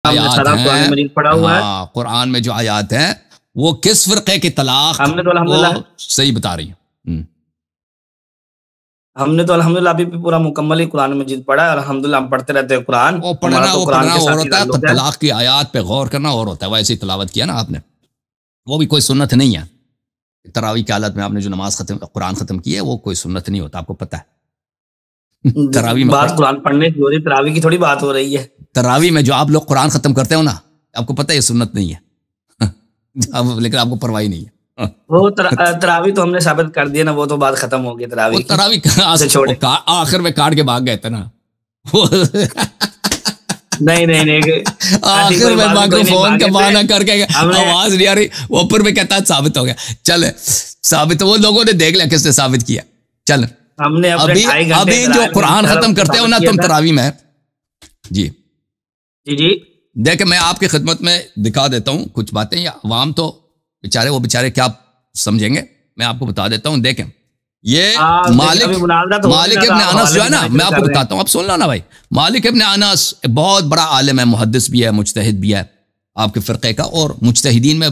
آیات قرآن مجید پڑھا ہوا ہے. ہاں قرآن میں جو آیات ہیں وہ کس فرقے کی طلاق ہم نے تو الحمدللہ صحیح بتا رہی ہیں. ہم نے تو الحمدللہ ابھی بھی پورا مکمل ہی قرآن مجید پڑھا ہے. الحمدللہ ہم پڑھتے رہتے ہیں قرآن. وہ پڑھنا اور ہوتا ہے، طلاق کی آیات پہ غور کرنا اور ہوتا ہے. ویسے تلاوت کیا نا آپ نے، وہ بھی کوئی سنت نہیں ہے. تراویح کی حالت میں آپ نے جو نماز قرآن ختم کی ہے وہ کوئی سنت نہیں ہوتا، آپ کو پتہ ہے. تراویح میں بات قرآن پڑھنے کی ہو رہی، تراویح کی تھوڑی بات ہو رہی ہے. تراویح میں جو آپ لوگ قرآن ختم کرتے ہو نا، آپ کو پتہ ہے یہ سنت نہیں ہے، لیکن آپ کو پرواہ نہیں ہے. وہ تراویح تو ہم نے ثابت کر دیا نا، وہ تو بات ختم ہو گئی. تراویح آخر میں کاٹ کے بھاگ گئے تھے نا. نہیں آخر میں مائکرو فون کا بہانہ کر کے آواز نہیں آ رہی، وہ اوپر میں کہتا ہے ثابت ہو گیا. چل ثابت، وہ لوگوں نے دیکھ لیا کس نے ثابت کیا. چل ہم نے ابھی جو قرآن ختم کرتے ہو نا تم تراویح میں، جی دیکھیں میں آپ کی خدمت میں دکھا دیتا ہوں کچھ باتیں. یا عوام تو بیچارے کیا سمجھیں گے، میں آپ کو بتا دیتا ہوں. دیکھیں یہ مالک ابن انس جو ہے نا، میں آپ کو بتاتا ہوں، اب سن لو نا بھائی. مالک ابن انس بہت بڑا عالم ہے، محدث بھی ہے، مجتہد بھی ہے آپ کے فرقے کا. اور مجتہدین میں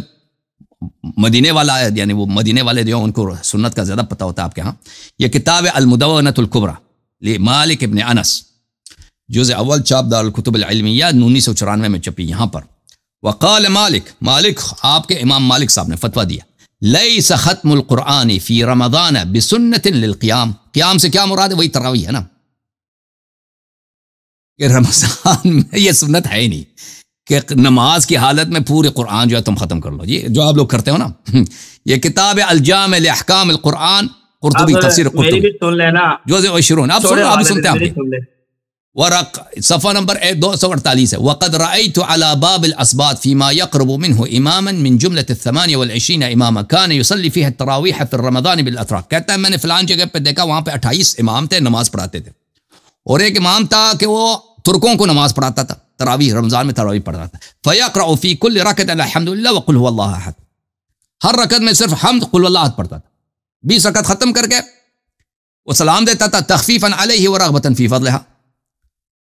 مدینے والا ہے، یعنی وہ مدینے والے جو ہیں ان کو سنت کا زیادہ پتہ ہوتا ہے آپ کے ہاں. یہ کتاب ہے المدونۃ الکبریٰ لمالک ابن انس، جزء اول، چاپ دار الکتب العلمیہ، 1994 میں چھپی. یہاں پر وقال مالک آپ کے امام مالک صاحب نے فتویٰ دیا، لیس ختم القرآن فی رمضان بسنت للقیام. قیام سے کیا مراد ہے؟ وہی تراویح ہے نا، کہ رمضان میں یہ سنت ہے ہی نہیں کہ نماز کی حالت میں پورے قرآن جو ہے تم ختم کر لو. یہ جو آپ لوگ کرتے ہو نا، یہ کتاب الجامع لاحکام القرآن، قرطبی تفسیر قرطبی، جزء 20. آپ سن لو، آپ سنتے ہیں. ورق صفحہ نمبر 248 ہے. وقد رأيت على باب الأسباط فيما يقرب منه إماما من جملة 28 إماما كان يصلي فيها التراويح في رمضان بالأتراك. کہتا ہے میں نے فلان جگہ پہ دیکھا، وہاں پہ 28 امام تھے، نماز پڑھاتے تھے. اور ایک امام تھا کہ وہ ترکوں کو نماز پڑھاتا تھا، تراویح رمضان میں تراویح پڑھاتا تھا. فيقرأ في كل ركعة الحمد لله وقل هو الله أحد. ہر رکعت میں صرف حمد قل اللہ احد پڑھتا تھا. 20 رکعت ختم کر کے وہ سلام دیتا تھا، تخفیفا علیہ ورغبتا فی فضلها.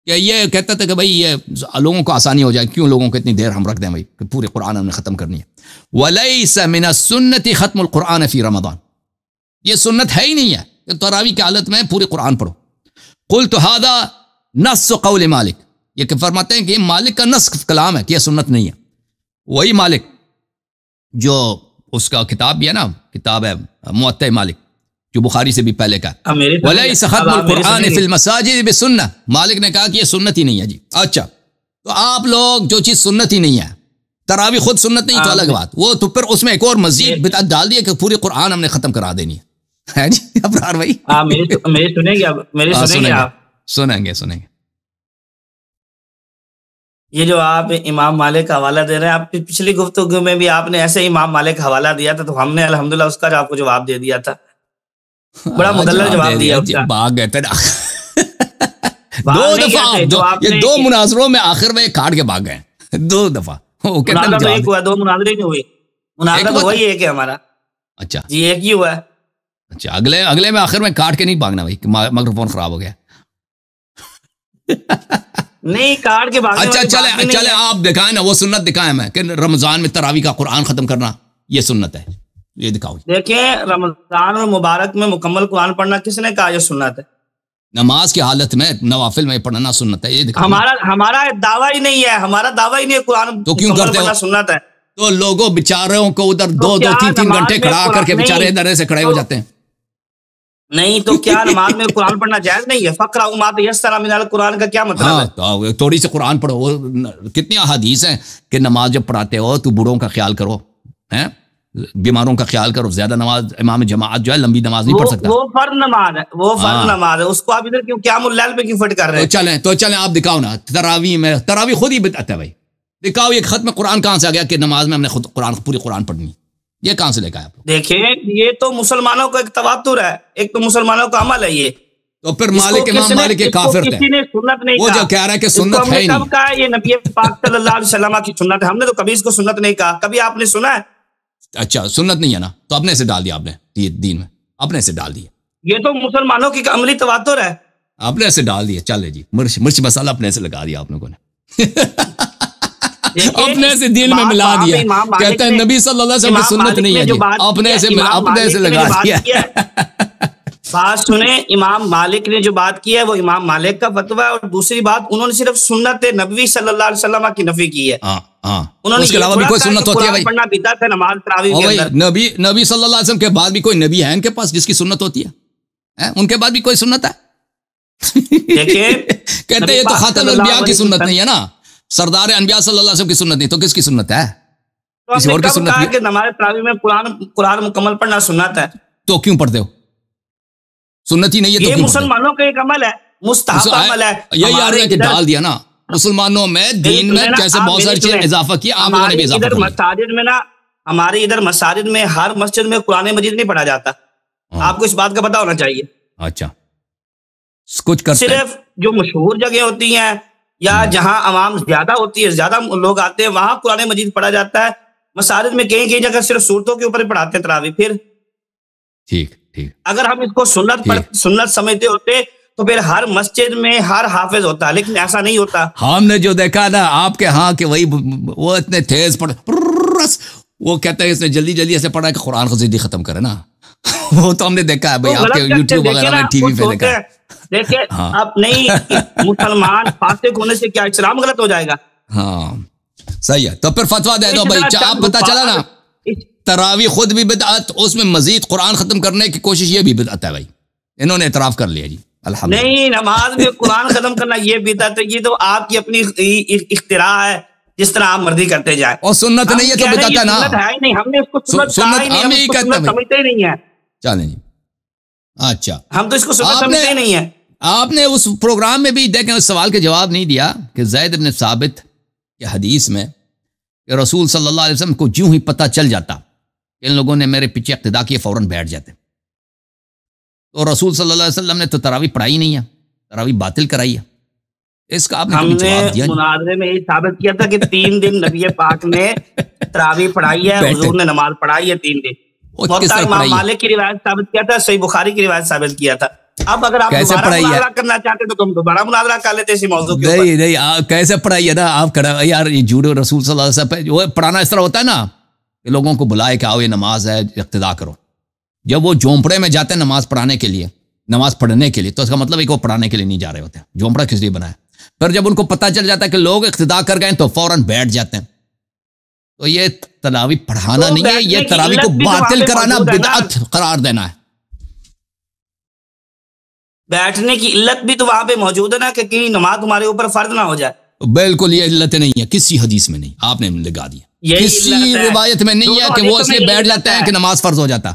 یہ کہتا تھا کہ بھائی یہ لوگوں کو آسانی ہو جائے، کیوں لوگوں کو اتنی دیر ہم رکھ دیں بھائی کہ پورے قرآن ہم نے ختم کرنی ہے. وَلَيْسَ مِنَ السُّنَّةِ ختم القرآن فی رمضان. یہ سنت ہے ہی نہیں ہے کہ تراویح کی حالت میں پورے قرآن پڑھو. قلت هذا نص قول مالک. یہ کہ فرماتے ہیں کہ یہ مالک کا نص کلام ہے کہ یہ سنت نہیں ہے. وہی مالک جو اس کا کتاب بھی ہے نا، کتاب ہے موطئ مالک جو بخاری سے بھی پہلے کا. وَلَيْسَ ختم القرآن فی المساجد بسنہ. مالک نے کہا کہ یہ سنت ہی نہیں ہے. جی اچھا، تو آپ لوگ جو چیز سنت ہی نہیں ہے، تراویح خود سنت نہیں تو الگ بات، وہ تو پھر اس میں ایک اور مزید بدعت ڈال دی ہے کہ پوری قرآن ہم نے ختم کرا دینی ہے. جی ابرار بھائی سنیں گے. یہ جو آپ امام مالک کا حوالہ دے رہے ہیں، آپ پچھلی گفتگو میں بھی آپ نے ایسے امام مالک کا حوالہ دیا تھا، تو ہم نے الحمدللہ اس کا آپ کو جواب دے دیا تھا. بڑا مدلل جواب دیا اس کا. بھاگ گئے تھے دو دفعہ، یہ دو مناظروں میں آخر میں کاٹ کے بھاگ گئے 2 دفعہ. ایک ہوا، 2 مناظرے نہیں ہوئے. مناظرہ تو وہی ایک ہے ہمارا. اچھا جی ایک ہی ہوا ہے. اچھا اگلے میں آخر میں کاٹ کے نہیں بھاگنا بھائی، مائکرو فون خراب ہو گیا. نہیں کاٹ کے بھاگنا. اچھا چلے آپ دکھائیں نا، وہ سنت دکھائیں میں کہ رمضان میں تراویح کا قرآن ختم کرنا یہ سنت ہے. یہ دکھاؤ. دیکھیں رمضان اور مبارک میں مکمل قرآن پڑھنا کس نے کہا یہ سنت ہے؟ نماز کی حالت میں نوافل میں پڑھنا سنت ہے. یہ دکھاؤ. ہمارا دعویٰ ہی نہیں ہے، ہمارا دعویٰ ہی نہیں ہے قرآن تو کیوں کرتے ہو سنت ہے. تو لوگوں بیچاروں کو ادھر 2-3 گھنٹے کھڑا کر کے بیچارے ادھر سے کھڑے ہو جاتے ہیں. نہیں تو کیا نماز میں قرآن پڑھنا جائز نہیں ہے؟ فقرأوا ما تيسر من القرآن کا کیا مطلب ہے؟ ہاں تھوڑی سی قرآن پڑھو. کتنی احادیث ہیں کہ نماز جب پڑھاتے ہو تو بوڑھوں کا خیال کرو، بیماروں کا خیال کرو. زیادہ نماز امام جماعت جو ہے لمبی نماز نہیں پڑھ سکتا. وہ فرض نماز ہے، وہ فرض نماز ہے، اس کو آپ ادھر کیوں قیام اللیل پہ کیوں فٹ کر رہے ہیں؟ تو چلیں آپ دکھاؤ نا تراویح میں. تراویح خود ہی بدعت ہے بھائی. دکھاؤ یہ ختم قرآن کہاں سے آ گیا کہ نماز میں ہم نے خود پوری قرآن پڑھنی؟ یہ کہاں سے لے کے آئے آپ لوگ؟ دیکھیں یہ تو مسلمانوں کا ایک تواتر ہے، ایک تو مسلمانوں کا عمل ہے. یہ تو پھر امام مالک کے کافر تھے. وہ جو کہہ رہا ہے کہ سنت ہے ہی نہیں. کب کہا یہ نبی پاک صلی اللہ علیہ وسلم کی سنت ہے؟ ہم نے تو کبھی اس کو سنت نہیں کہا. کبھی آپ نے سنا ہے؟ اچھا سنت نہیں ہے نا، تو اپنے سے ڈال دیا آپ نے دین میں، اپنے سے ڈال دیا. یہ تو مسلمانوں کی عملی تواتر ہے، اپنے سے ڈال دیا. چلے جی مرچ مسالہ اپنے سے لگا دیا آپ لوگوں نے. اپنے سے دل میں ملا دیا، کہتے ہیں نبی صلی اللہ علیہ وسلم کی سنت نہیں ہے جی، اپنے سے لگا دیا۔ بات سنیں، امام مالک نے جو بات کی ہے وہ امام مالک کا فتویٰ ہے، اور دوسری بات انہوں نے صرف سنت نبوی صلی اللہ علیہ وسلم کی نفی کی ہے۔ انہوں نے اس کے علاوہ بھی کوئی سنت ہوتی ہے بھائی؟ پڑھنا بدعت ہے نماز تراویح کے اندر۔ نبی صلی اللہ علیہ وسلم کے بعد بھی کوئی نبی ہے ان کے پاس جس کی سنت ہوتی ہے؟ ان کے بعد بھی کوئی سنت ہے؟ کہتے ہیں یہ تو خاتم الانبیاء کی سنت نہیں ہے نا، سردار انبیاء صلی اللہ علیہ وسلم کی سنت نہیں، تو کس کی سنت ہے؟ کسی اور کی سنت ہے کہ نماز تراویح میں قرآن مکمل پڑھنا سنت ہے، تو کیوں پڑھتے ہو؟ سنت ہی نہیں ہے تو یہ مسلمانوں کا ایک عمل ہے، مستحب عمل ہے۔ یہی آ رہا ہے کہ ڈال دیا نا مسلمانوں میں، دین میں کیسے بہت ساری چیزیں اضافہ کیا، آپ لوگوں نے بھی اضافہ کیا۔ مساجد میں نا، ہمارے ادھر مساجد میں ہر مسجد میں قرآن مجید نہیں پڑھا جاتا، آپ کو اس بات کا پتہ ہونا چاہیے۔ اچھا، کچھ کرتے ہیں صرف جو مشہور جگہ ہوتی ہیں یا جہاں عوام زیادہ ہوتی ہے، زیادہ لوگ آتے ہیں، وہاں قرآن مجید پڑھا جاتا ہے۔ مساجد میں کئی جگہ صرف صورتوں کے اوپر ہی پڑھاتے ہیں تراویح۔ پھر ٹھیک اگر ہم اس کو سنت سمجھتے ہوتے تو پھر ہر مسجد میں ہر حافظ ہوتا، لیکن ایسا نہیں ہوتا۔ ہم نے جو دیکھا نا آپ کے ہاں کہ وہی وہ اتنے تیز پڑھ، وہ کہتے ہیں اس نے جلدی جلدی ایسے پڑھا کہ قرآن کو ضدی ختم کرے نا، وہ تو ہم نے دیکھا ہے بھائی، آپ کے یوٹیوب وغیرہ میں ٹی وی پہ دیکھا ہے۔ دیکھیں اب نہیں، مسلمان فاسق ہونے سے کیا اسلام غلط ہو جائے گا؟ ہاں صحیح ہے، تو پھر فتویٰ دے دو بھائی، آپ پتہ چلا نا تراویح خود بھی بدعت، اس میں مزید قرآن ختم کرنے کی کوشش یہ بھی بدعت ہے بھائی، انہوں نے اعتراف کر لیا جی الحمدللہ۔ نہیں، نماز میں قرآن ختم کرنا یہ بدعت ہے، یہ تو آپ کی اپنی اختراع ہے، جس طرح آپ مرضی کرتے جائیں، اور سنت نہیں ہے تو بدعت ہے نا۔ سنت ہے ہی نہیں، ہم نے اس کو سنت کہا ہی نہیں، ہم اس کو سنت سمجھتے ہی نہیں ہے۔ چلیں جی، اچھا ہم تو اس کو سنت سمجھتے ہی نہیں ہے۔ آپ نے اس پروگرام میں بھی دیکھیں اس سوال کے جواب نہیں دیا کہ زید بن ثابت کے حدیث میں کہ رسول صلی اللہ علیہ وسلم کو جوں ہی پتہ چل جاتا ان لوگوں نے میرے پیچھے اقتدا کیے فوراً بیٹھ جاتے، تو رسول صلی اللہ علیہ وسلم نے تو تراویح پڑھائی نہیں ہے، تراویح باطل کرائی ہے، اس کا آپ نے کبھی جواب دیا؟ ہم نے مناظرے میں یہ ثابت کیا تھا کہ 3 دن نبی پاک نے تراویح پڑھائی ہے، حضور نے نماز پڑھائی ہے 3 دن۔ امام مالک کی روایت ثابت کیا تھا، صحیح بخاری کی روایت ثابت کیا تھا۔ اب اگر آپ دوبارہ مناظرہ کرنا چاہتے تو تم دوبارہ مناظرہ کر لیتے اسی موضوع کے اوپر۔ نہیں کیسے پڑھائی ہے نا آپ یار، یہ جھوٹ رسول صلی اللہ علیہ وسلم وہ پڑھانا اس طرح ہوتا ہے نا کہ لوگوں کو بلائے کہ آؤ یہ نماز ہے اقتدا کرو، جب وہ جھونپڑے میں جاتے ہیں نماز پڑھانے کے لیے، نماز پڑھنے کے لیے، تو اس کا مطلب ہے کہ وہ پڑھانے کے لیے نہیں جا رہے ہوتے، جھونپڑا کس لیے بنا ہے؟ پھر جب ان کو پتہ چل جاتا ہے کہ لوگ اقتدا کر گئے تو فوراً بیٹھ جاتے ہیں، تو یہ تراویح پڑھانا نہیں ہے، یہ تراویح کو باطل کرانا، بدعت قرار دینا ہے۔ بیٹھنے کی علت بھی تو وہاں پہ موجود ہے نا کہ کہیں نماز تمہارے اوپر فرض نہ ہو جائے۔ بالکل یہ علت نہیں ہے، کسی حدیث میں نہیں، آپ نے لگا دیا، کسی روایت میں نہیں ہے کہ وہ اس لیے بیٹھ جاتے ہیں کہ نماز فرض ہو جاتا،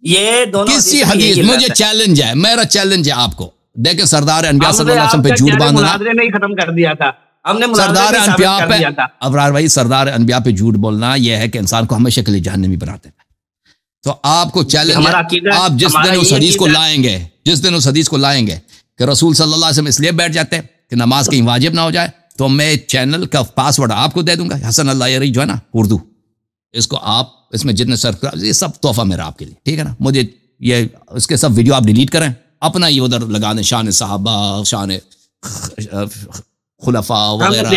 یہ دونوں کسی حدیث۔ مجھے چیلنج ہے، میرا چیلنج ہے آپ کو، دیکھیں سردار انبیاء صلی اللہ علیہ وسلم پہ جھوٹ باندھنا، مناظرے میں ہی ختم کر دیا تھا ہم نے، سردار انبیاء پہ ابرار بھائی، سردار انبیاء پہ جھوٹ بولنا یہ ہے کہ انسان کو ہمیشہ کے لیے جہنمی بناتے ہیں۔ تو آپ کو چیلنج ہے، آپ جس دن اس حدیث کو لائیں گے، جس دن اس حدیث کو لائیں گے کہ رسول صلی اللہ علیہ وسلم اس لیے بیٹھ جاتے ہیں کہ نماز کہیں واجب نہ ہو جائے، تو میں چینل کا پاسورڈ آپ کو دے دوں گا، حسن اللہ یری جو ہے نا اردو، اس کو آپ اس میں جتنے سبسکرائب، یہ سب تحفہ میرا آپ کے لیے، ٹھیک ہے نا؟ مجھے یہ اس کے سب ویڈیو آپ ڈیلیٹ کریں، اپنا یہ ادھر لگا دیں، شان صحابہ، شان خلفاء وغیرہ۔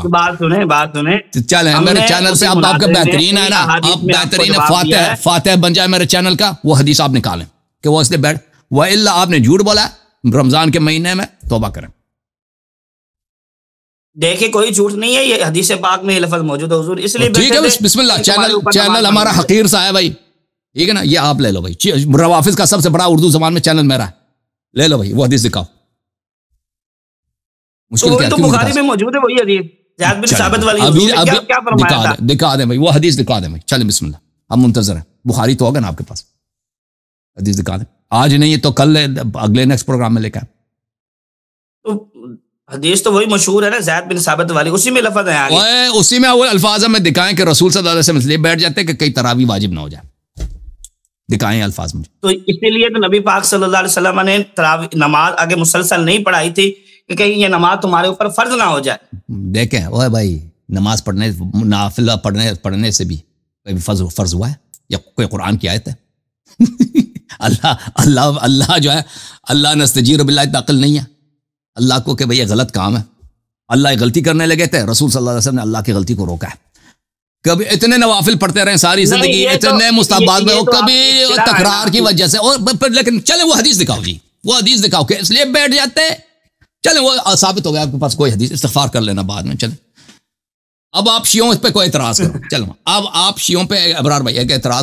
بات سنیں چلیں میرے چینل پہ آپ کا بہترین ہے نا، آپ بہترین فاتح بن جائے میرے چینل کا، وہ حدیث آپ نکالیں کہ وہ اس لیے بیٹھ، وَإِلَّا آپ نے جھوٹ بولا ہے رمضان کے مہینے میں، توبہ کریں۔ دیکھیں کوئی جھوٹ نہیں ہے، یہ حدیث پاک میں یہ لفظ موجود ہے حضور، اس لیے ٹھیک ہے بسم اللہ، چینل ہمارا حقیر سا ہے بھائی، ٹھیک ہے نا؟ یہ آپ لے لو بھائی، روافظ کا سب سے بڑا اردو زبان میں چینل میرا ہے، لے لو بھائی، وہ حدیث دکھاؤ، مشکل کیا؟ تو بخاری میں موجود ہے وہی حدیث، زید بن ثابت والی کیا فرمایا تھا؟ دکھا دیں بھائی، وہ حدیث دکھا دیں بھائی، چلیں بسم اللہ، ہم منتظر ہیں، بخاری تو ہوگا نا آپ کے پاس، حدیث دکھا دیں، آج نہیں تو کل اگلے نیکسٹ پروگرام میں لے کر۔ حدیث تو وہی مشہور ہے نا، زید بن ثابت والی، اسی میں لفظ ہے آگے، اسی میں وہ الفاظ میں دکھائیں کہ رسول صلی اللہ علیہ وسلم اس لیے بیٹھ جاتے کہ کئی تراویح واجب نہ ہو جائے، دکھائیں الفاظ مجھے۔ تو اسی لیے تو نبی پاک صلی اللہ علیہ وسلم نے نماز آگے مسلسل نہیں پڑھائی تھی کہ کہیں یہ نماز تمہارے اوپر فرض نہ ہو جائے۔ دیکھیں اوے بھائی، نماز پڑھنے، نافلہ پڑھنے سے بھی فرض ہوا ہے یا کوئی قرآن کی آیت ہے؟ اللہ جو ہے، اللہ نستجیر باللہ، عقل نہیں ہے اللہ کو کہ بھئی یہ غلط کام ہے، اللہ غلطی کرنے لگے تھے، رسول صلی اللہ علیہ وسلم نے اللہ کی غلطی کو روکا ہے. کبھی اتنے نوافل پڑھتے رہے ساری زندگی، اتنے مستحبات میں، کبھی تکرار کی وجہ سے. اور لیکن چلیں وہ حدیث دکھاؤ جی، وہ حدیث دکھاؤ کہ اس لیے بیٹھ جاتے. چلیں وہ ثابت ہو گیا آپ کے پاس کوئی حدیث، استغفار کر لینا بعد میں. چلیں اب آپ شیعوں اس پہ کوئی اعتراض کرو. چلو اب آپ شیعوں پہ ابرار بھائی ایک اعتراض